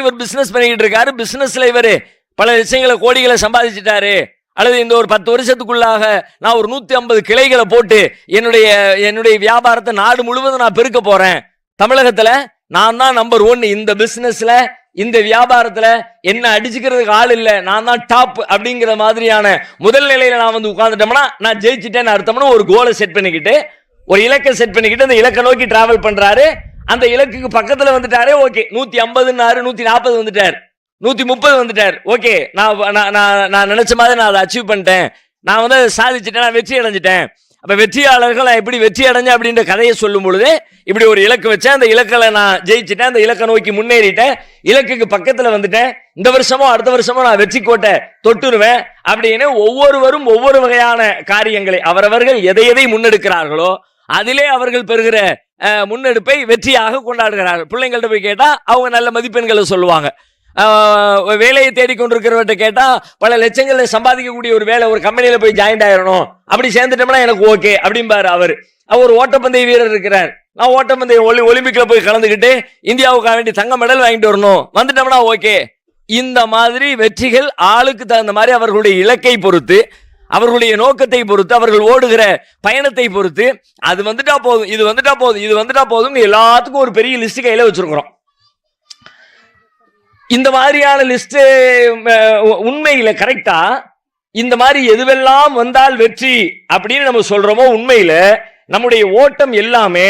இவர் பிசினஸ் பண்ணிக்கிட்டு இருக்காரு, பிசினஸ்ல இவர் பல லட்சங்களை கோடிகளை சம்பாதிச்சிட்டாரு, அல்லது இந்த ஒரு 10 வருஷத்துக்குள்ளாக நான் ஒரு 150 கிளைகளை போட்டு என்னுடைய வியாபாரத்தை நாடு முழுவதும் நான் பெருக்க போறேன், தமிழகத்துல நான் தான் நம்பர் 1 இந்த பிசினஸ்ல, இந்த வியாபாரத்துல என்ன அடிச்சுக்கிறதுக்கு ஆள் இல்ல, நான் தான் டாப் அப்படிங்கிற மாதிரியான முதல் நிலையில நான் வந்து உட்கார்ந்துட்டோம்னா நான் ஜெயிச்சிட்டேன்னு அர்த்தம்னு ஒரு கோலை செட் பண்ணிக்கிட்டு, ஒரு இலக்கை செட் பண்ணிக்கிட்டு அந்த இலக்கை நோக்கி டிராவல் பண்றாரு. அந்த இலக்குக்கு பக்கத்துல வந்துட்டாரே, ஓகே 150 140 வந்துட்டார், 130 வந்துட்டார், ஓகே நான் நினைச்ச மாதிரி நான் அதை அச்சீவ் பண்ணிட்டேன், நான் வந்து சாதிச்சுட்டேன், நான் வெற்றி அடைஞ்சிட்டேன். அப்ப வெற்றியாளர்கள் நான் எப்படி வெற்றி அடைஞ்சேன் அப்படின்ற கதையை சொல்லும் பொழுது இப்படி ஒரு இலக்கு வச்சேன், அந்த இலக்கில் நான் ஜெயிச்சிட்டேன், அந்த இலக்கை நோக்கி முன்னேறிட்டேன், இலக்குக்கு பக்கத்துல வந்துட்டேன், இந்த வருஷமோ அடுத்த வருஷமோ நான் வெற்றி கோட்டை தொட்டுருவேன் அப்படின்னு ஒவ்வொருவரும் ஒவ்வொரு வகையான காரியங்களை அவரவர்கள் எதை முன்னெடுக்கிறார்களோ அதிலே அவர்கள் பெறுகிற முன்னெடுப்பை வெற்றியாக கொண்டாடுகிறார்கள். பிள்ளைங்கள்ட்ட போய் கேட்டா அவங்க நல்ல மதிப்பெண்களை சொல்லுவாங்க. வேலையை தேடிக்கொண்டிருக்கிறவர்கிட்ட கேட்டா பல லட்சங்களை சம்பாதிக்கக்கூடிய ஒரு வேலை, ஒரு கம்பெனியில போய் ஜாயின் ஆயிரணும், அப்படி சேர்ந்துட்டோம்னா எனக்கு ஓகே அப்படிம்பாரு. அவர் ஓட்டப்பந்தய வீரர் இருக்கிறார், நான் ஓட்டப்பந்தய ஒலிம்பிக்ல போய் கலந்துக்கிட்டு இந்தியாவுக்காக வேண்டி தங்க மெடல் வாங்கிட்டு வரணும், வந்துட்டோம்னா ஓகே. இந்த மாதிரி வெற்றிகள் ஆளுக்கு தகுந்த மாதிரி அவர்களுடைய இலக்கை பொறுத்து, அவர்களுடைய நோக்கத்தை பொறுத்து, அவர்கள் ஓடுகிற பயணத்தை பொறுத்து, அது வந்துட்டா போதும், இது வந்துட்டா போதும், இது வந்துட்டா போதும், எல்லாத்துக்கும் ஒரு பெரிய லிஸ்ட் கையில வச்சிருக்கிறோம். இந்த மாதிரியான லிஸ்ட் உண்மையில கரெக்டா இந்த மாதிரி எதுவெல்லாம் வந்தால் வெற்றி அப்படின்னு நம்ம சொல்றோமோ, உண்மையில நம்முடைய ஓட்டம் எல்லாமே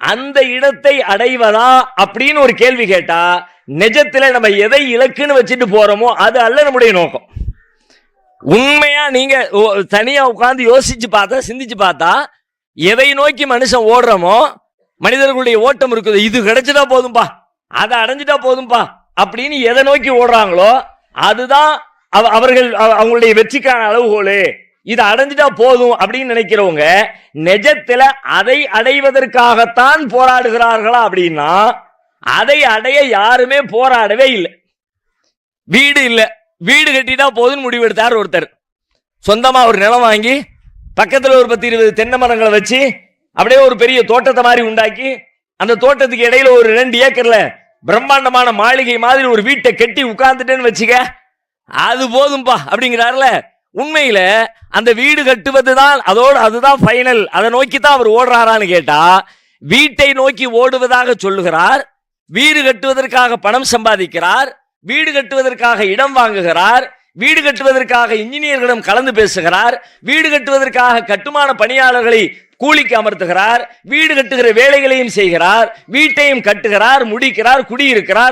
அந்த இடத்தை அடைவதா அப்படின்னு ஒரு கேள்வி கேட்டா, நிஜத்துல நம்ம எதை இலக்குன்னு வச்சுட்டு போறோமோ அது அல்ல நம்முடைய நோக்கம். உண்மையா நீங்க தனியா உட்கார்ந்து யோசிச்சு பார்த்தா, சிந்திச்சு பார்த்தா, எதை நோக்கி மனுஷன் ஓடுறோமோ, மனிதர்களுடைய ஓட்டம் இருக்குது, இது கிடைச்சிட்டா போதும்பா, அதை அடைஞ்சிட்டா போதும்பா அப்படின்னு எதை நோக்கி ஓடுறாங்களோ அதுதான் அவர்கள் அவங்களுடைய வெற்றிக்கான அளவுகோல். இதை அடைஞ்சிட்டா போதும் அப்படின்னு நினைக்கிறவங்க நிஜத்துல அதை அடைவதற்காகத்தான் போராடுகிறார்களா அப்படின்னா, அதை அடைய யாருமே போராடவே இல்லை. வீடு இல்லை, வீடு கட்டிட்டா போதுன்னு முடிவெடுத்தார் ஒருத்தர். சொந்தமா ஒரு நிலம் வாங்கி பக்கத்துல ஒரு 10-20 தென்னை மரங்களை வச்சு அப்படியே ஒரு பெரிய தோட்டத்தை மாதிரி உண்டாக்கி, அந்த தோட்டத்துக்கு இடையில ஒரு 2 ஏக்கர்ல பிரம்மாண்டமான மாளிகை மாதிரி ஒரு வீட்டை கட்டி உட்கார்ந்துட்டேன்னு வச்சுக்க, அது போதும்பா அப்படிங்கிறாருல. உண்மையில அந்த வீடு கட்டுவதுதான் அதுதான் ஃபைனல், அதை நோக்கி தான் அவர் ஓடுறாரான்னு கேட்டா, வீட்டை நோக்கி ஓடுவதாக சொல்லுகிறார், வீடு கட்டுவதற்காக பணம் சம்பாதிக்கிறார், வீடு கட்டுவதற்காக இடம் வாங்குகிறார், வீடு கட்டுவதற்காக இன்ஜினியர்களிடம் கலந்து பேசுகிறார், வீடு கட்டுவதற்காக கட்டுமான பணியாளர்களை கூலிக்கு அமர்த்துகிறார், வீடு கட்டுகிற வேலைகளையும் செய்கிறார், வீட்டையும் கட்டுகிறார், முடிக்கிறார், குடியிருக்கிறார்.